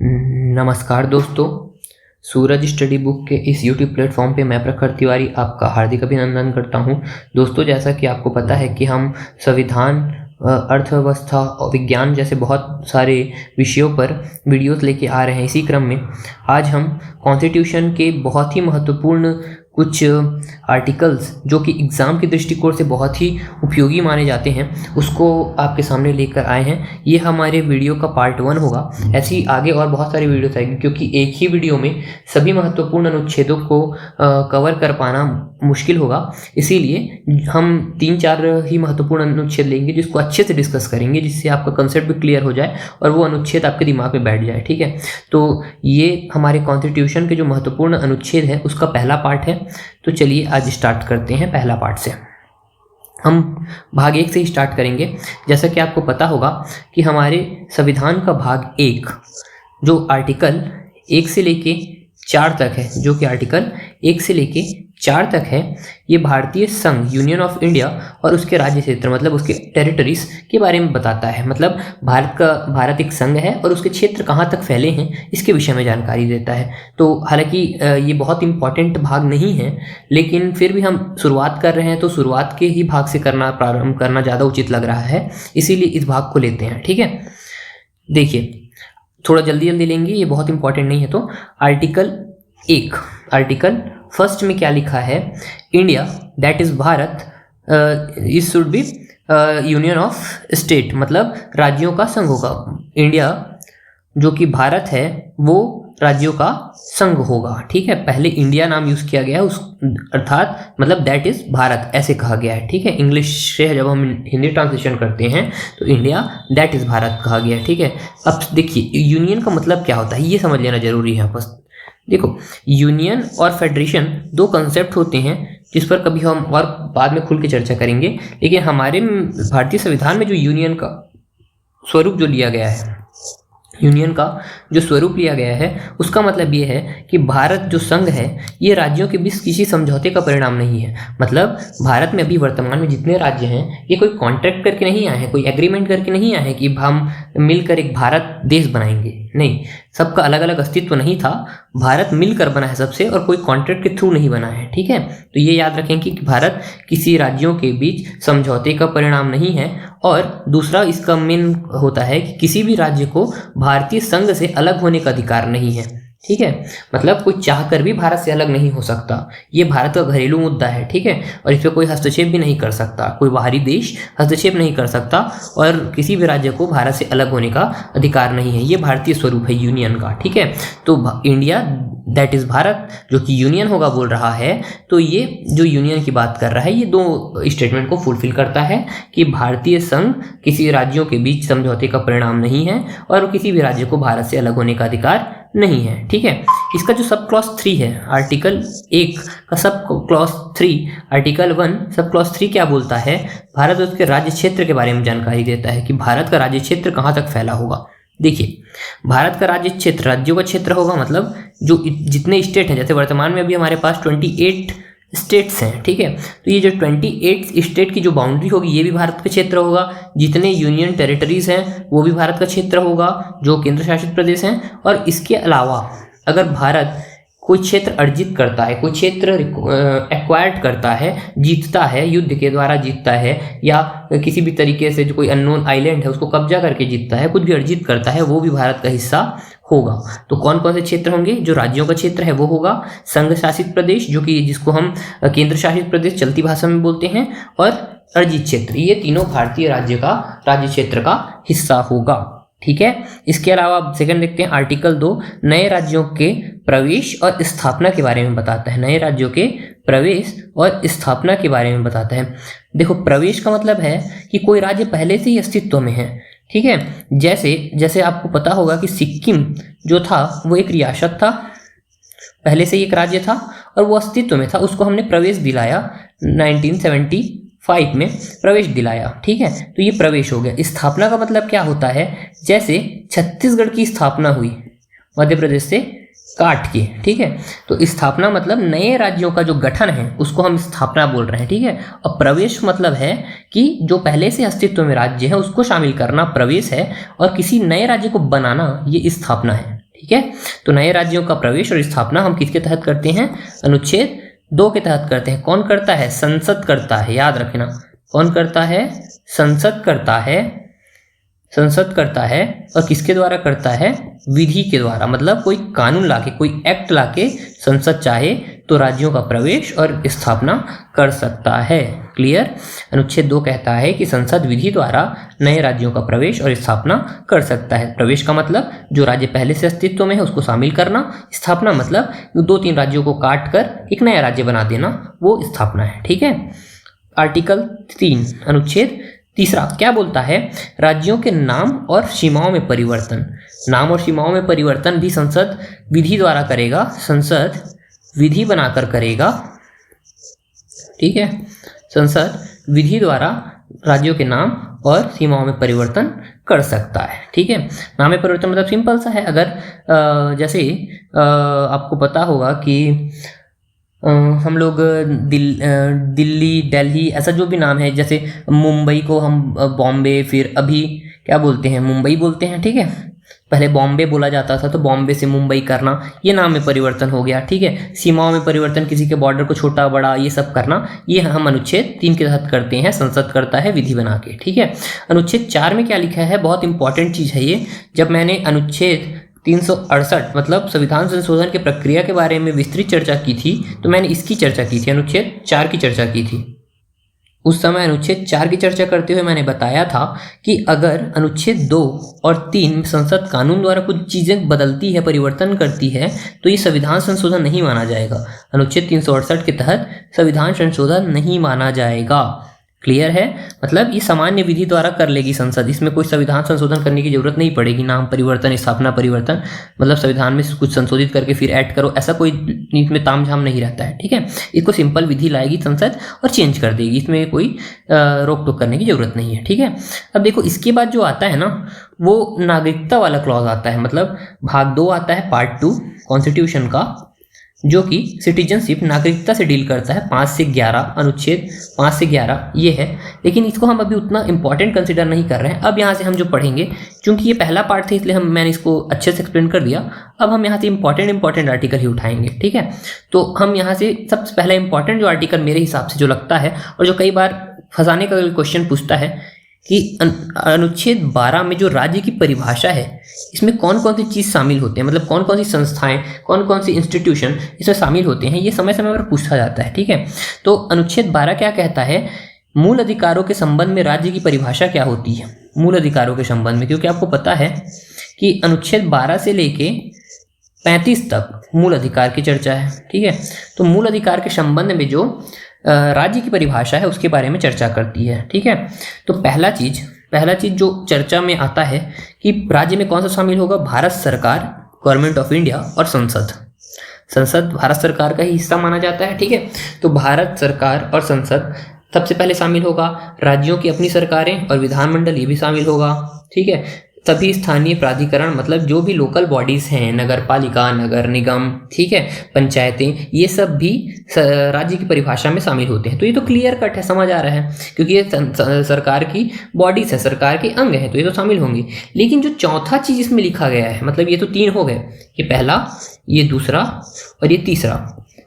नमस्कार दोस्तों, सूरज study book के इस YouTube प्लेटफॉर्म पे मैं प्रखर तिवारी आपका हार्दिक अभिनंदन करता हूं। दोस्तों, जैसा कि आपको पता है कि हम संविधान, अर्थव्यवस्था और विज्ञान जैसे बहुत सारे विषयों पर वीडियोस लेके आ रहे हैं। इसी क्रम में आज हम कॉन्स्टिट्यूशन के बहुत ही महत्वपूर्ण कुछ आर्टिकल्स जो कि एग्ज़ाम के दृष्टिकोण से बहुत ही उपयोगी माने जाते हैं उसको आपके सामने लेकर आए हैं। ये हमारे वीडियो का पार्ट 1 होगा। ऐसे ही आगे और बहुत सारी वीडियोस आएंगी, क्योंकि एक ही वीडियो में सभी महत्वपूर्ण अनुच्छेदों को कवर कर पाना मुश्किल होगा। इसीलिए हम 3-4 ही महत्वपूर्ण अनुच्छेद लेंगे जिसको अच्छे से डिस्कस करेंगे, जिससे आपका कंसेप्ट भी क्लियर हो जाए और वो अनुच्छेद आपके दिमाग में बैठ जाए। ठीक है, तो ये हमारे कॉन्स्टिट्यूशन के जो महत्वपूर्ण अनुच्छेद है उसका पहला पार्ट है। तो चलिए आज स्टार्ट करते हैं पहला पार्ट से। हम भाग 1 से ही स्टार्ट करेंगे। जैसा कि आपको पता होगा कि हमारे संविधान का भाग 1 जो आर्टिकल 1 से लेके 4 तक है, जो कि आर्टिकल 1 से लेके 4 तक है, ये भारतीय संघ यूनियन ऑफ इंडिया और उसके राज्य क्षेत्र मतलब उसके टेरिटरीज के बारे में बताता है। मतलब भारत एक संघ है और उसके क्षेत्र कहाँ तक फैले हैं इसके विषय में जानकारी देता है। तो हालांकि ये बहुत इंपॉर्टेंट भाग नहीं है, लेकिन फिर भी हम शुरुआत कर रहे हैं तो शुरुआत के ही भाग से प्रारंभ करना ज़्यादा उचित लग रहा है, इसीलिए इस भाग को लेते हैं। ठीक है, देखिए थोड़ा जल्दी लेंगे, ये बहुत इंपॉर्टेंट नहीं है। तो आर्टिकल 1, आर्टिकल फर्स्ट में क्या लिखा है? India that is Bharat is should be union of state, मतलब राज्यों का संघ होगा। इंडिया जो कि भारत है वो राज्यों का संघ होगा। ठीक है, पहले इंडिया नाम यूज किया गया है उस अर्थात मतलब दैट इज भारत ऐसे कहा गया है। ठीक है, इंग्लिश से जब हम हिंदी ट्रांसलेशन करते हैं तो इंडिया दैट इज भारत कहा गया है। ठीक है, अब देखिए यूनियन का मतलब क्या होता है ये समझ लेना जरूरी है। बस देखो, यूनियन और फेडरेशन दो कंसेप्ट होते हैं जिस पर कभी हम और बाद में खुल के चर्चा करेंगे, लेकिन हमारे भारतीय संविधान में जो यूनियन का स्वरूप जो लिया गया है, यूनियन का जो स्वरूप लिया गया है उसका मतलब ये है कि भारत जो संघ है ये राज्यों के बीच किसी समझौते का परिणाम नहीं है। मतलब भारत में अभी वर्तमान में जितने राज्य हैं ये कोई कॉन्ट्रैक्ट करके नहीं आए हैं, कोई एग्रीमेंट करके नहीं आए हैं कि हम मिलकर एक भारत देश बनाएंगे। नहीं, सबका अलग अलग अस्तित्व नहीं था, भारत मिलकर बना है सबसे और कोई कॉन्ट्रैक्ट के थ्रू नहीं बना है। ठीक है, तो ये याद रखें कि भारत किसी राज्यों के बीच समझौते का परिणाम नहीं है। और दूसरा इसका मेन होता है कि किसी भी राज्य को भारतीय संघ से अलग होने का अधिकार नहीं है। ठीक है, मतलब कोई चाहकर भी भारत से अलग नहीं हो सकता। ये भारत का घरेलू मुद्दा है। ठीक है, और इस पर कोई हस्तक्षेप भी नहीं कर सकता, कोई बाहरी देश हस्तक्षेप नहीं कर सकता और किसी भी राज्य को भारत से अलग होने का अधिकार नहीं है। ये भारतीय स्वरूप है यूनियन का। ठीक है, तो इंडिया दैट इज भारत जो कि यूनियन होगा बोल रहा है, तो ये जो यूनियन की बात कर रहा है ये दो स्टेटमेंट को फुलफिल करता है कि भारतीय संघ किसी राज्यों के बीच समझौते का परिणाम नहीं है और किसी भी राज्य को भारत से अलग होने का अधिकार नहीं है। ठीक है, इसका जो सब क्लॉज 3 है, आर्टिकल 1 का sub clause 3, article 1 sub clause 3 क्या बोलता है? भारत और उसके राज्य क्षेत्र के बारे में जानकारी देता है कि भारत का राज्य क्षेत्र कहाँ तक फैला होगा। देखिए, भारत का राज्य क्षेत्र राज्यों का क्षेत्र होगा, मतलब जो जितने स्टेट हैं, जैसे वर्तमान में अभी हमारे पास 28 स्टेट्स हैं। ठीक है, तो ये जो 28 स्टेट की जो बाउंड्री होगी ये भी भारत का क्षेत्र होगा। जितने यूनियन टेरिटरीज हैं वो भी भारत का क्षेत्र होगा, जो केंद्र शासित प्रदेश हैं। और इसके अलावा अगर भारत कोई क्षेत्र अर्जित करता है, कोई क्षेत्र एक्वायर्ड करता है, जीतता है, युद्ध के द्वारा जीतता है या किसी भी तरीके से जो कोई अननोन आइलैंड है उसको कब्जा करके जीतता है, कुछ भी अर्जित करता है, वो भी भारत का हिस्सा होगा। तो कौन कौन से क्षेत्र होंगे? जो राज्यों का क्षेत्र है वो होगा, संघ शासित प्रदेश जो कि जिसको हम केंद्र शासित प्रदेश चलती भाषा में बोलते हैं, और अर्जित क्षेत्र, ये तीनों भारतीय राज्य क्षेत्र का हिस्सा होगा। ठीक है, इसके अलावा सेकंड देखते हैं, आर्टिकल 2 नए राज्यों के प्रवेश और स्थापना के बारे में बताता है। नए राज्यों के प्रवेश और स्थापना के बारे में बताता है। देखो, प्रवेश का मतलब है कि कोई राज्य पहले से ही अस्तित्व में है। ठीक है, जैसे आपको पता होगा कि सिक्किम जो था वो एक रियासत था, पहले से ही एक राज्य था और वो अस्तित्व में था, उसको हमने प्रवेश दिलाया 1975 में प्रवेश दिलाया। ठीक है, तो ये प्रवेश हो गया। स्थापना का मतलब क्या होता है? जैसे छत्तीसगढ़ की स्थापना हुई मध्य प्रदेश से काट के। ठीक है, तो स्थापना मतलब नए राज्यों का जो गठन है उसको हम स्थापना बोल रहे हैं। ठीक है, और प्रवेश मतलब है कि जो पहले से अस्तित्व में राज्य है उसको शामिल करना प्रवेश है, और किसी नए राज्य को बनाना ये स्थापना है। ठीक है। तो नए राज्यों का प्रवेश और स्थापना हम किसके तहत करते हैं? अनुच्छेद 2 के तहत करते हैं। कौन करता है? संसद करता है, याद रखना। कौन करता है? संसद करता है। संसद करता है। और किसके द्वारा करता है? विधि के द्वारा, मतलब कोई कानून लाके, कोई एक्ट लाके संसद चाहे तो राज्यों का प्रवेश और स्थापना कर सकता है। क्लियर? अनुच्छेद 2 कहता है कि संसद विधि द्वारा नए राज्यों का प्रवेश और स्थापना कर सकता है। प्रवेश का मतलब जो राज्य पहले से अस्तित्व में है उसको शामिल करना, स्थापना मतलब 2-3 राज्यों को काट कर एक नया राज्य बना देना, वो स्थापना है। ठीक है। आर्टिकल 3 अनुच्छेद 3 क्या बोलता है? राज्यों के नाम और सीमाओं में परिवर्तन। नाम और सीमाओं में परिवर्तन भी संसद विधि द्वारा करेगा, संसद विधि बनाकर करेगा। ठीक है। संसद विधि द्वारा राज्यों के नाम और सीमाओं में परिवर्तन कर सकता है। ठीक है। नाम में परिवर्तन मतलब सिंपल सा है। अगर जैसे आपको पता होगा कि हम लोग दिल्ली, दिल्ली ऐसा जो भी नाम है, जैसे मुंबई को हम बॉम्बे, फिर अभी क्या बोलते हैं? मुंबई बोलते हैं। ठीक है। पहले बॉम्बे बोला जाता था तो बॉम्बे से मुंबई करना, ये नाम में परिवर्तन हो गया। ठीक है। सीमाओं में परिवर्तन, किसी के बॉर्डर को छोटा बड़ा ये सब करना, ये हम अनुच्छेद 3 के तहत करते हैं। संसद करता है विधि बना के। ठीक है। अनुच्छेद 4 में क्या लिखा है? बहुत इंपॉर्टेंट चीज़ है ये। जब मैंने अनुच्छेद 368 मतलब संविधान संशोधन की प्रक्रिया के बारे में विस्तृत चर्चा की थी, तो मैंने इसकी चर्चा की थी, अनुच्छेद 4 की चर्चा की थी। उस समय अनुच्छेद 4 की चर्चा करते हुए मैंने बताया था कि अगर अनुच्छेद 2 और 3 संसद कानून द्वारा कुछ चीज़ें बदलती है, परिवर्तन करती है, तो ये संविधान संशोधन नहीं माना जाएगा। अनुच्छेद 368 के तहत संविधान संशोधन नहीं माना जाएगा। क्लियर है? मतलब ये सामान्य विधि द्वारा कर लेगी संसद, इसमें कोई संविधान संशोधन करने की जरूरत नहीं पड़ेगी। नाम परिवर्तन, स्थापना परिवर्तन, मतलब संविधान में कुछ संशोधित करके फिर ऐड करो, ऐसा कोई इसमें तामझाम नहीं रहता है। ठीक है। इसको सिंपल विधि लाएगी संसद और चेंज कर देगी, इसमें कोई रोक टोक करने की जरूरत नहीं है। ठीक है। अब देखो इसके बाद जो आता है ना, वो नागरिकता वाला क्लॉज आता है, मतलब भाग 2 आता है, पार्ट 2 कॉन्स्टिट्यूशन का, जो कि सिटीजनशिप, नागरिकता से डील करता है। 5 से 11 अनुच्छेद 5 से 11 ये है, लेकिन इसको हम अभी उतना इंपॉर्टेंट कंसिडर नहीं कर रहे हैं। अब यहाँ से हम जो पढ़ेंगे, क्योंकि ये पहला पार्ट था इसलिए मैंने इसको अच्छे से एक्सप्लेन कर दिया। अब हम यहाँ से इंपॉर्टेंट आर्टिकल ही उठाएंगे। ठीक है। तो हम यहाँ से सबसे पहला इंपॉर्टेंट जो आर्टिकल मेरे हिसाब से जो लगता है और जो कई बार फंसाने का क्वेश्चन पूछता है कि अनुच्छेद 12 में जो राज्य की परिभाषा है, इसमें कौन कौन सी चीज़ शामिल होते हैं, मतलब कौन कौन सी संस्थाएं, कौन कौन सी इंस्टीट्यूशन इसमें शामिल होते हैं, ये समय समय पर पूछा जाता है। ठीक है। तो अनुच्छेद 12 क्या कहता है? मूल अधिकारों के संबंध में राज्य की परिभाषा क्या होती है? मूल अधिकारों के संबंध में, क्योंकि आपको पता है कि अनुच्छेद 12 से लेके 35 तक मूल अधिकार की चर्चा है। ठीक है। तो मूल अधिकार के संबंध में जो राज्य की परिभाषा है उसके बारे में चर्चा करती है। ठीक है। तो पहला चीज जो चर्चा में आता है कि राज्य में कौन सा शामिल होगा? भारत सरकार, गवर्नमेंट ऑफ इंडिया और संसद भारत सरकार का ही हिस्सा माना जाता है। ठीक है। तो भारत सरकार और संसद सबसे पहले शामिल होगा। राज्यों की अपनी सरकारें और विधानमंडल ये भी शामिल होगा। ठीक है। सभी स्थानीय प्राधिकरण, मतलब जो भी लोकल बॉडीज हैं, नगर पालिका, नगर निगम, ठीक है, पंचायतें, ये सब भी राज्य की परिभाषा में शामिल होते हैं। तो ये तो क्लियर कट है, समझ आ रहा है, क्योंकि ये सरकार की बॉडीज है, सरकार के अंग हैं, तो ये तो शामिल होंगी। लेकिन जो चौथा चीज इसमें लिखा गया है, मतलब ये तो 3 हो गए, ये पहला, ये दूसरा और ये तीसरा,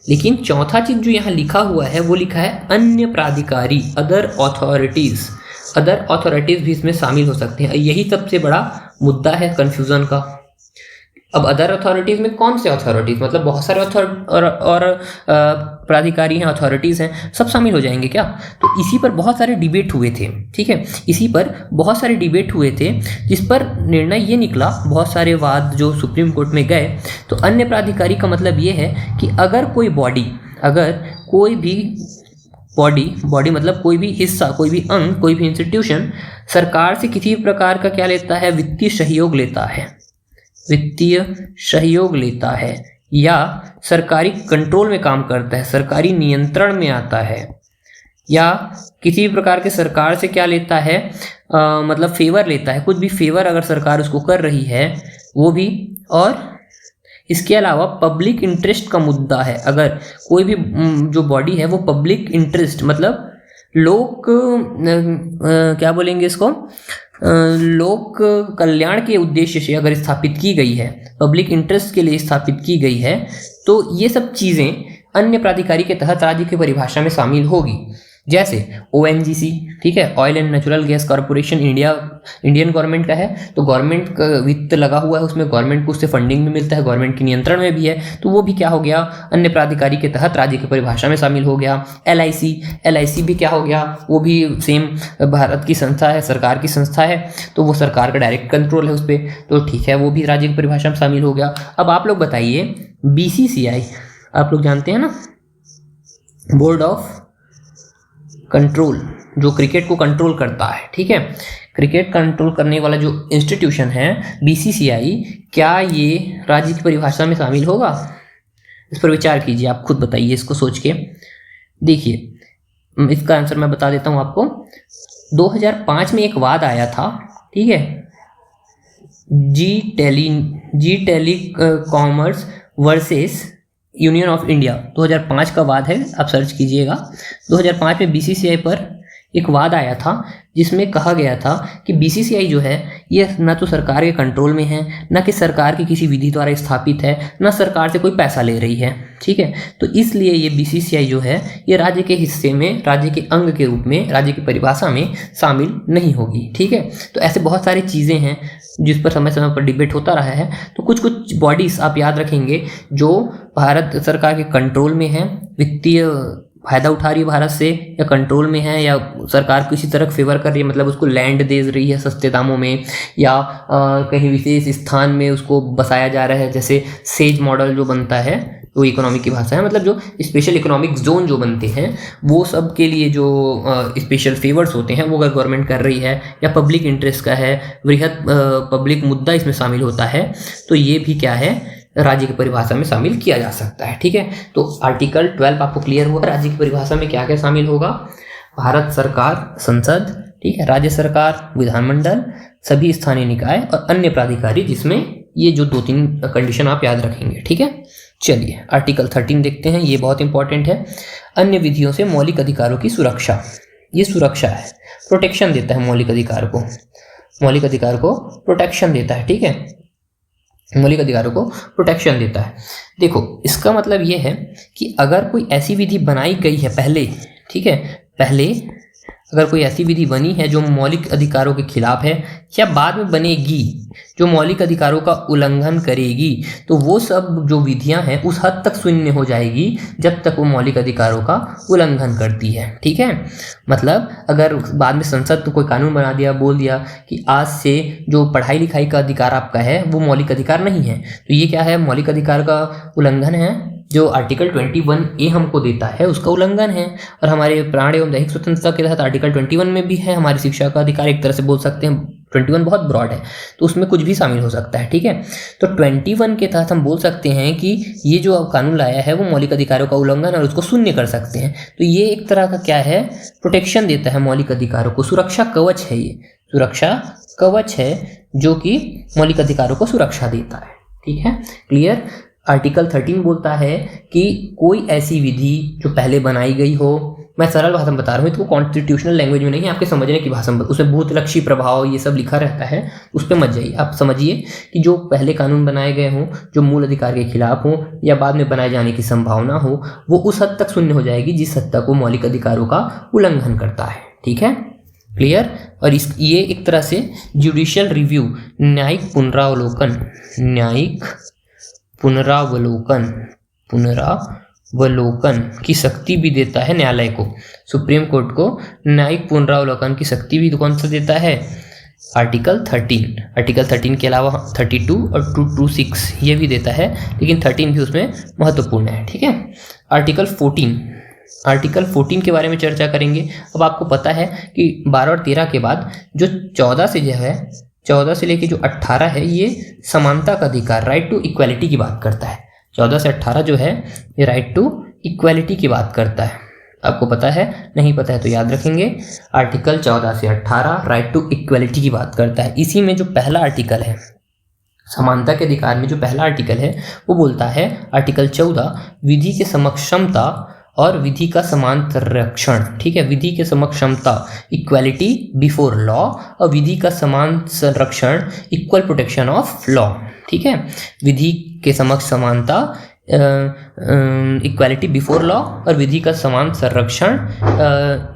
लेकिन चौथा चीज जो यहाँ लिखा हुआ है वो लिखा है अन्य प्राधिकारी, अदर अथॉरिटीज भी इसमें शामिल हो सकते हैं। यही सबसे बड़ा मुद्दा है कंफ्यूजन का। अब अदर अथॉरिटीज में कौन से अथॉरिटीज, मतलब बहुत सारे प्राधिकारी हैं, अथॉरिटीज हैं, सब शामिल हो जाएंगे क्या? तो इसी पर बहुत सारे डिबेट हुए थे। ठीक है। इसी पर बहुत सारे डिबेट हुए थे, जिस पर निर्णय ये निकला, बहुत सारे वाद जो सुप्रीम कोर्ट में गए। तो अन्य प्राधिकारी का मतलब ये है कि अगर कोई भी बॉडी मतलब कोई भी हिस्सा, कोई भी अंग, कोई भी इंस्टीट्यूशन सरकार से किसी प्रकार का क्या लेता है? वित्तीय सहयोग लेता है या सरकारी कंट्रोल में काम करता है, सरकारी नियंत्रण में आता है, या किसी भी प्रकार के सरकार से क्या लेता है? मतलब फेवर लेता है, कुछ भी फेवर अगर सरकार उसको कर रही है वो भी। और इसके अलावा पब्लिक इंटरेस्ट का मुद्दा है, अगर कोई भी जो बॉडी है वो पब्लिक इंटरेस्ट, मतलब लोग क्या बोलेंगे इसको, लोक कल्याण के उद्देश्य से अगर स्थापित की गई है, पब्लिक इंटरेस्ट के लिए स्थापित की गई है, तो ये सब चीज़ें अन्य प्राधिकारी के तहत राज्य की परिभाषा में शामिल होगी। जैसे ONGC, ठीक है, oil and natural gas corporation, Indian government का है, तो गवर्नमेंट का वित्त लगा हुआ है उसमें, गवर्नमेंट को उससे फंडिंग भी मिलता है, गवर्नमेंट के नियंत्रण में भी है, तो वो भी क्या हो गया, अन्य प्राधिकारी के तहत राज्य की परिभाषा में शामिल हो गया। LIC भी क्या हो गया, वो भी सेम भारत की संस्था है, सरकार की संस्था है, तो वो सरकार का डायरेक्ट कंट्रोल है उस पर, तो ठीक है, वो भी राज्य की परिभाषा में शामिल हो गया। अब आप लोग बताइए, BCCI आप लोग जानते हैं ना, बोर्ड ऑफ कंट्रोल, जो क्रिकेट को कंट्रोल करता है, ठीक है, क्रिकेट कंट्रोल करने वाला जो इंस्टीट्यूशन है BCCI, क्या ये राज्य की परिभाषा में शामिल होगा? इस पर विचार कीजिए, आप खुद बताइए इसको सोच के। देखिए इसका आंसर मैं बता देता हूँ आपको। 2005 में एक वाद आया था, ठीक है, जी टेलीकॉमर्स वर्सेस यूनियन ऑफ इंडिया, 2005 का वाद है, आप सर्च कीजिएगा। 2005 में BCCI पर एक वाद आया था जिसमें कहा गया था कि BCCI जो है ये ना तो सरकार के कंट्रोल में है, ना कि सरकार की किसी विधि द्वारा स्थापित है, ना सरकार से कोई पैसा ले रही है, ठीक है, तो इसलिए ये BCCI जो है ये राज्य के हिस्से में, राज्य के अंग के रूप में, राज्य की परिभाषा में शामिल नहीं होगी, ठीक है। तो ऐसे बहुत सारी चीज़ें हैं जिस पर समय समय पर डिबेट होता रहा है। तो कुछ कुछ बॉडीज आप याद रखेंगे जो भारत सरकार के कंट्रोल में है, वित्तीय फायदा उठा रही है भारत से, या कंट्रोल में है, या सरकार किसी तरह फेवर कर रही है, मतलब उसको लैंड दे रही है सस्ते दामों में, या कहीं विशेष स्थान में उसको बसाया जा रहा है, जैसे सेज मॉडल जो बनता है, वो इकोनॉमिक की भाषा है, मतलब जो स्पेशल इकोनॉमिक जोन जो बनते हैं वो सब के लिए जो स्पेशल फेवर्स होते हैं वो अगर गवर्नमेंट कर रही है, या पब्लिक इंटरेस्ट का है, वृहद पब्लिक मुद्दा इसमें शामिल होता है, तो ये भी क्या है, राज्य की परिभाषा में शामिल किया जा सकता है, ठीक है। तो आर्टिकल 12 आपको क्लियर हुआ, राज्य की परिभाषा में क्या क्या शामिल होगा, भारत सरकार संसद, ठीक है, राज्य सरकार विधानमंडल, सभी स्थानीय निकाय और अन्य प्राधिकारी, जिसमें ये जो 2-3 कंडीशन आप याद रखेंगे, ठीक है। चलिए आर्टिकल 13 देखते हैं, ये बहुत इंपॉर्टेंट है। अन्य विधियों से मौलिक अधिकारों की सुरक्षा, ये सुरक्षा है, प्रोटेक्शन देता है मौलिक अधिकार को, मौलिक अधिकार को प्रोटेक्शन देता है, ठीक है, मौलिक अधिकारों को प्रोटेक्शन देता है। देखो इसका मतलब ये है कि अगर कोई ऐसी विधि बनाई गई है पहले, ठीक है, पहले अगर कोई ऐसी विधि बनी है जो मौलिक अधिकारों के खिलाफ है, या बाद में बनेगी जो मौलिक अधिकारों का उल्लंघन करेगी, तो वो सब जो विधियां हैं उस हद तक शून्य हो जाएगी जब तक वो मौलिक अधिकारों का उल्लंघन करती है, ठीक है। मतलब अगर बाद में संसद तो कोई कानून बना दिया, बोल दिया कि आज से जो पढ़ाई लिखाई का अधिकार आपका है वो मौलिक अधिकार नहीं है, तो ये क्या है, मौलिक अधिकार का उल्लंघन है, जो आर्टिकल 21A हमको देता है उसका उल्लंघन है। और हमारे प्राण एवं दैहिक स्वतंत्रता के तहत आर्टिकल 21 में भी है हमारी शिक्षा का अधिकार, एक तरह से बोल सकते हैं 21 बहुत ब्रॉड है, तो उसमें कुछ भी शामिल हो सकता है, ठीक है। तो 21 के तहत हम बोल सकते हैं कि ये जो कानून लाया है वो मौलिक अधिकारों का उल्लंघन और उसको शून्य कर सकते हैं। तो ये एक तरह का क्या है, प्रोटेक्शन देता है मौलिक अधिकारों को, सुरक्षा कवच है, ये सुरक्षा कवच है जो कि मौलिक अधिकारों को सुरक्षा देता है, ठीक है, क्लियर। आर्टिकल 13 बोलता है कि कोई ऐसी विधि जो पहले बनाई गई हो, मैं सरल भाषा में बता रहा हूँ, तो कॉन्स्टिट्यूशनल लैंग्वेज में नहीं, आपके समझने की भाषा में, उसमें भूतलक्षी प्रभाव ये सब लिखा रहता है, उस पर मत जाइए, आप समझिए कि जो पहले कानून बनाए गए हों जो मूल अधिकार के खिलाफ हों या बाद में बनाए जाने की संभावना हो, वो उस हद तक शून्य हो जाएगी जिस हद तक वो मौलिक अधिकारों का उल्लंघन करता है, ठीक है, क्लियर। और ये एक तरह से जुडिशियल रिव्यू, न्यायिक पुनरावलोकन, न्यायिक पुनरावलोकन की शक्ति भी देता है न्यायालय को, सुप्रीम कोर्ट को न्यायिक पुनरावलोकन की शक्ति भी कौन सा देता है, आर्टिकल 13। आर्टिकल 13 के अलावा 32 और 226 ये भी देता है, लेकिन 13 भी उसमें महत्वपूर्ण है, ठीक है। आर्टिकल 14 के बारे में चर्चा करेंगे। अब आपको पता है कि 12 और 13 के बाद जो 14 से जो है, 14 से लेके जो 18 है, ये समानता का अधिकार, राइट टू इक्वालिटी की बात करता है। 14 से 18 जो है ये राइट टू इक्वालिटी की बात करता है। आपको पता है, नहीं पता है तो याद रखेंगे, आर्टिकल 14 से 18 राइट टू इक्वालिटी की बात करता है। इसी में जो पहला आर्टिकल है, समानता के अधिकार में जो पहला आर्टिकल है वो बोलता है, आर्टिकल 14, विधि के समक्षमता और विधि का समान संरक्षण, ठीक है, विधि के समक्ष समता, इक्वालिटी बिफोर लॉ, और विधि का समान संरक्षण, इक्वल प्रोटेक्शन ऑफ लॉ, ठीक है, विधि के समक्ष समानता, इक्वालिटी बिफोर लॉ, और विधि का समान संरक्षण,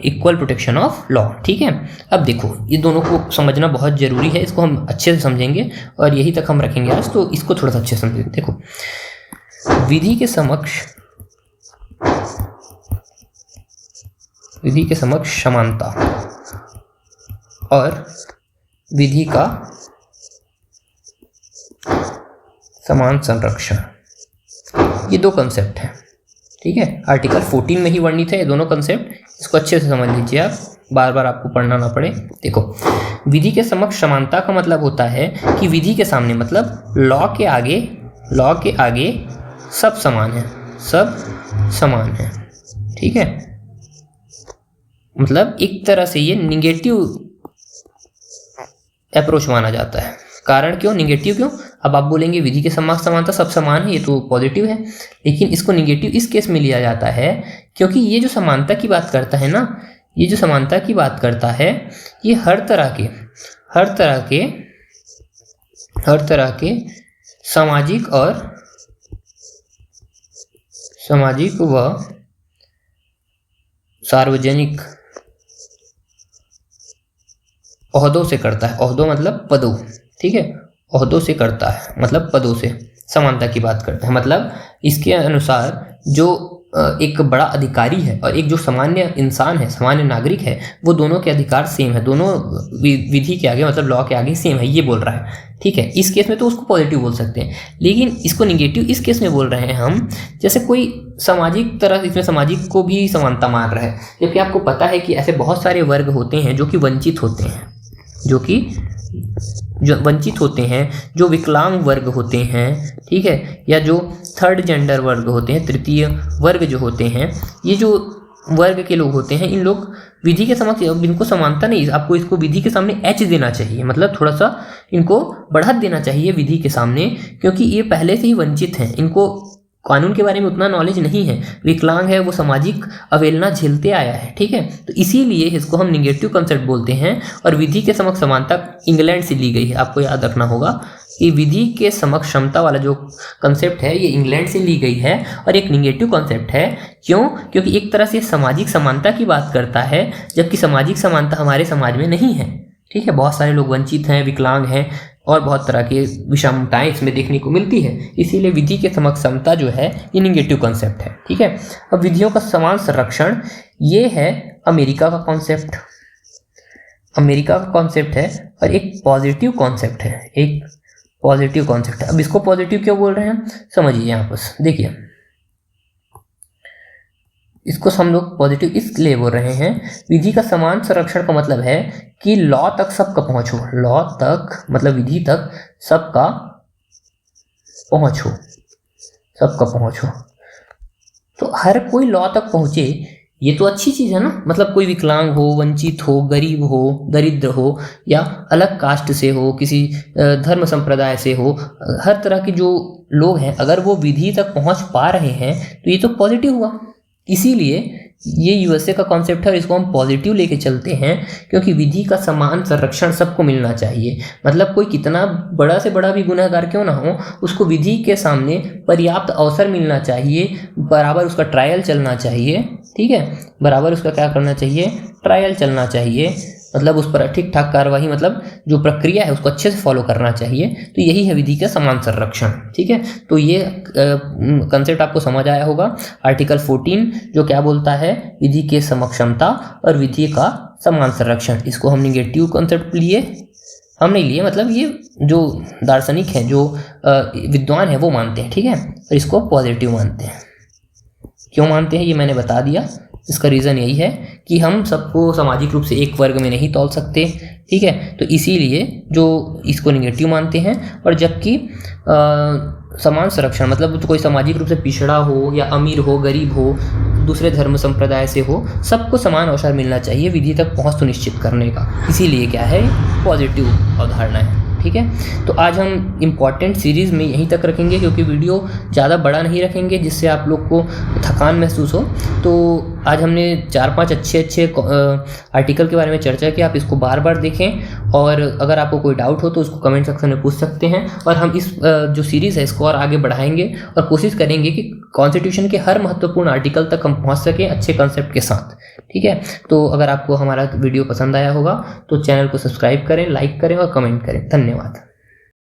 इक्वल प्रोटेक्शन ऑफ लॉ, ठीक है। अब देखो ये दोनों को समझना बहुत जरूरी है, इसको हम अच्छे से समझेंगे और यही तक हम रखेंगे आज, तो इसको थोड़ा सा अच्छे से समझेंगे। देखो विधि के समक्ष समानता और विधि का समान संरक्षण, ये दो कंसेप्ट हैं, ठीक है। आर्टिकल 14 में ही वर्णित है ये दोनों कंसेप्ट, इसको अच्छे से समझ लीजिए आप, बार बार आपको पढ़ना ना पड़े। देखो विधि के समक्ष समानता का मतलब होता है कि विधि के सामने, मतलब लॉ के आगे सब समान है, सब समान है, ठीक है। मतलब एक तरह से ये निगेटिव अप्रोच माना जाता है। कारण क्यों निगेटिव क्यों? अब आप बोलेंगे विधि के समक्ष समानता सब समान है, ये तो पॉजिटिव है, लेकिन इसको निगेटिव इस केस में लिया जाता है क्योंकि ये जो समानता की बात करता है ना, ये जो समानता की बात करता है, ये हर तरह के सामाजिक व सार्वजनिक ओहदों से करता है। ओहदों मतलब पदों, ठीक है, ओहदों से करता है मतलब पदों से समानता की बात करता है। मतलब इसके अनुसार जो एक बड़ा अधिकारी है और एक जो सामान्य इंसान है, सामान्य नागरिक है, वो दोनों के अधिकार सेम है, दोनों विधि के आगे मतलब लॉ के आगे सेम है, ये बोल रहा है, ठीक है। इस केस में तो उसको पॉजिटिव बोल सकते हैं, लेकिन इसको निगेटिव इस केस में बोल रहे हैं हम, जैसे कोई सामाजिक तरह, इसमें सामाजिक को भी समानता मान रहा है, जबकि आपको पता है कि ऐसे बहुत सारे वर्ग होते हैं जो कि वंचित होते हैं, जो विकलांग वर्ग होते हैं, ठीक है, या जो थर्ड जेंडर वर्ग होते हैं, तृतीय वर्ग जो होते हैं, ये जो वर्ग के लोग होते हैं, इन लोग विधि के समक्ष, इनको समानता नहीं, आपको इसको विधि के सामने एच देना चाहिए, मतलब थोड़ा सा इनको बढ़त देना चाहिए विधि के सामने, क्योंकि ये पहले से ही वंचित हैं, इनको कानून के बारे में उतना नॉलेज नहीं है, विकलांग है, वो सामाजिक अवहेलना झेलते आया है, ठीक है। तो इसीलिए इसको हम निगेटिव कंसेप्ट बोलते हैं। और विधि के समक्ष समानता इंग्लैंड से ली गई है, आपको याद रखना होगा कि विधि के समक्ष क्षमता वाला जो कंसेप्ट है ये इंग्लैंड से ली गई है और एक निगेटिव कंसेप्ट है। क्यों? क्योंकि एक तरह से सामाजिक समानता की बात करता है, जबकि सामाजिक समानता हमारे समाज में नहीं है, ठीक है। बहुत सारे लोग वंचित हैं, विकलांग हैं और बहुत तरह की विषमताएं इसमें देखने को मिलती है, इसीलिए विधि के समक्ष समता जो है ये निगेटिव कॉन्सेप्ट है, ठीक है। अब विधियों का समान संरक्षण, ये है अमेरिका का कॉन्सेप्ट, अमेरिका का कॉन्सेप्ट है और एक पॉजिटिव कॉन्सेप्ट है, एक पॉजिटिव कॉन्सेप्ट है। अब इसको पॉजिटिव क्यों बोल रहे हैं समझिए, यहाँ पर देखिए, इसको हम लोग पॉजिटिव इसलिए बोल रहे हैं, विधि का समान संरक्षण का मतलब है कि लॉ तक सबका पहुंच हो, लॉ तक मतलब विधि तक सबका पहुंच हो, सबका पहुंच हो, तो हर कोई लॉ तक पहुंचे, ये तो अच्छी चीज़ है ना। मतलब कोई विकलांग हो, वंचित हो, गरीब हो, दरिद्र हो, या अलग कास्ट से हो, किसी धर्म संप्रदाय से हो, हर तरह के जो लोग हैं अगर वो विधि तक पहुंच पा रहे हैं तो ये तो पॉजिटिव हुआ। इसीलिए ये यूएसए का कॉन्सेप्ट है और इसको हम पॉजिटिव लेके चलते हैं, क्योंकि विधि का समान संरक्षण सबको मिलना चाहिए। मतलब कोई कितना बड़ा से बड़ा भी गुनहगार क्यों ना हो, उसको विधि के सामने पर्याप्त अवसर मिलना चाहिए, बराबर उसका ट्रायल चलना चाहिए, ठीक है, बराबर उसका क्या करना चाहिए, ट्रायल चलना चाहिए, मतलब उस पर ठीक ठाक कार्रवाई, मतलब जो प्रक्रिया है उसको अच्छे से फॉलो करना चाहिए। तो यही है विधि का समान संरक्षण, ठीक है। तो ये कंसेप्ट आपको समझ आया होगा। आर्टिकल 14 जो क्या बोलता है, विधि के समक्षमता और विधि का समान संरक्षण, इसको हम निगेटिव कंसेप्ट लिए, हम नहीं लिए, मतलब ये जो दार्शनिक हैं, जो विद्वान हैं वो मानते हैं, ठीक है, और इसको पॉजिटिव मानते हैं। क्यों मानते हैं ये मैंने बता दिया। इसका रीज़न यही है कि हम सबको सामाजिक रूप से एक वर्ग में नहीं तौल सकते, ठीक है, तो इसीलिए जो इसको निगेटिव मानते हैं। और जबकि समान संरक्षण मतलब तो कोई सामाजिक रूप से पिछड़ा हो या अमीर हो, गरीब हो, दूसरे धर्म संप्रदाय से हो, सबको समान अवसर मिलना चाहिए विधि तक पहुंच सुनिश्चित करने का। इसीलिए क्या है, पॉजिटिव अवधारणा है। ठीक है। तो आज हम इम्पॉर्टेंट सीरीज़ में यहीं तक रखेंगे, क्योंकि वीडियो ज़्यादा बड़ा नहीं रखेंगे जिससे आप लोग को थकान महसूस हो। तो आज हमने 4-5 अच्छे आर्टिकल के बारे में चर्चा की। आप इसको बार बार देखें, और अगर आपको कोई डाउट हो तो उसको कमेंट सेक्शन में पूछ सकते हैं। और हम इस जो सीरीज़ है इसको और आगे बढ़ाएंगे और कोशिश करेंगे कि कॉन्स्टिट्यूशन के हर महत्वपूर्ण आर्टिकल तक हम पहुंच सकें अच्छे कंसेप्ट के साथ, ठीक है। तो अगर आपको हमारा वीडियो पसंद आया होगा तो चैनल को सब्सक्राइब करें, लाइक करें और कमेंट करें। धन्यवाद।